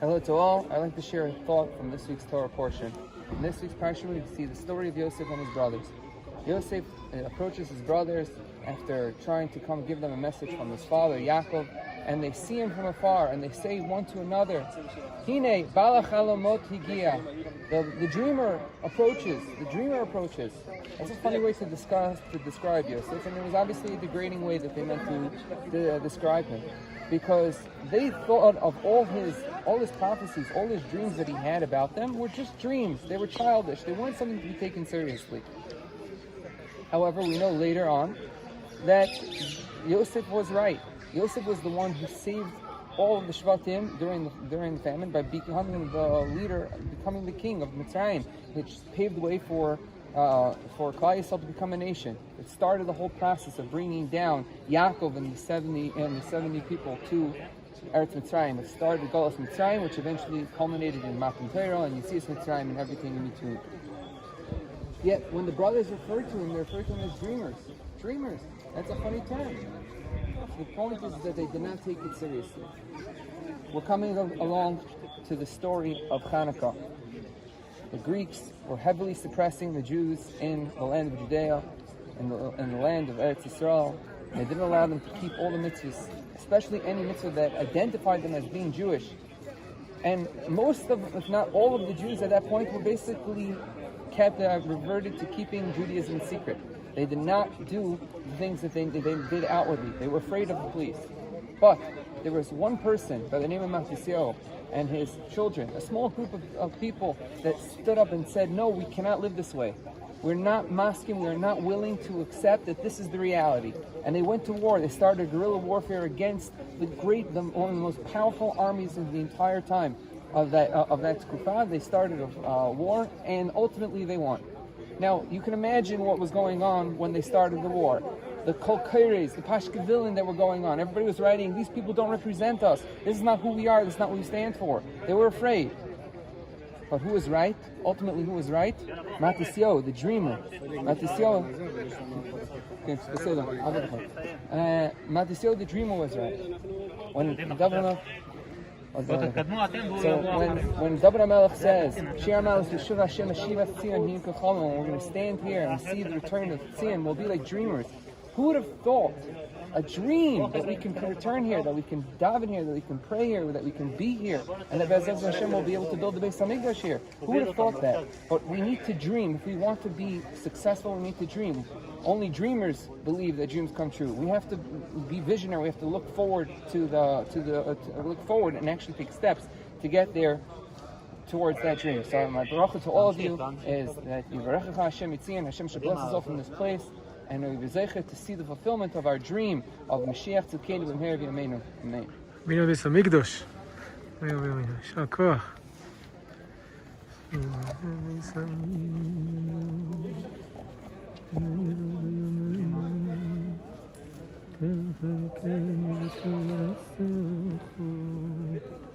Hello to all. I'd like to share a thought from this week's Torah portion. In this week's parsha, we see the story of Yosef and his brothers. Yosef approaches his brothers after trying to come give them a message from his father, Yaakov, and they see him from afar, and they say one to another, Hine, Bala-Chalomot higia. The dreamer approaches. That's a funny way to describe Yosef, and it was obviously a degrading way that they meant to describe him. Because they thought of all his prophecies, all his dreams that he had about them were just dreams. They were childish. They weren't something to be taken seriously. However, we know later on that Yosef was right. Yosef was the one who saved all of the Shvatim during the famine by becoming the leader, becoming the king of Mitzrayim, which paved the way for Klal Yisrael to become a nation. It started the whole process of bringing down Yaakov and the 70 people to Eretz Mitzrayim. It started Galus Mitzrayim, which eventually culminated in Matan Torah and Yetzias Mitzrayim and everything in between. Yet when the brothers referred to him, they referred to him as dreamers. Dreamers. That's a funny term. The point is that they did not take it seriously. We're coming along to the story of Hanukkah. The Greeks were heavily suppressing the Jews in the land of Judea, in the land of Eretz Yisrael. They didn't allow them to keep all the mitzvahs, especially any mitzvah that identified them as being Jewish. And most of, if not all of the Jews at that point were basically reverted to keeping Judaism secret. They did not do the things that they did outwardly. They were afraid of the police. But there was one person by the name of Maccabees and his children, a small group of people that stood up and said, no, we cannot live this way. We're not masking, we are not willing to accept that this is the reality. And they went to war. They started guerrilla warfare against one of the most powerful armies in the entire time of that Tkufa. They started a war, and ultimately they won. Now, you can imagine what was going on when they started the war. The Kolkeres, the Pashkevilin that were going on. Everybody was writing, these people don't represent us. This is not who we are. This is not what we stand for. They were afraid. But who was right? Ultimately, who was right? Matisyo, the dreamer. Matisyo, the dreamer was right. When David HaMelech says, we're going to stand here and see the return of Tzion, we'll be like dreamers. Who would have thought a dream that we can return here, that we can daven here, that we can pray here, that we can be here, and that Be'ezras Hashem will be able to build the Beis HaMikdash here? Who would have thought that? But we need to dream. If we want to be successful, we need to dream. Only dreamers believe that dreams come true. We have to be visionary. We have to look forward look forward and actually take steps to get there towards that dream. So my bracha to all of you is that Yivarechecha Hashem Yitzion, Hashem should bless us all from this place, and we be zeicher to see the fulfillment of our dream of Mashiach Tzidkenu B'mehera B'yameinu. Amen. Bina Beis HaMikdash. יישר כוח. Thank you.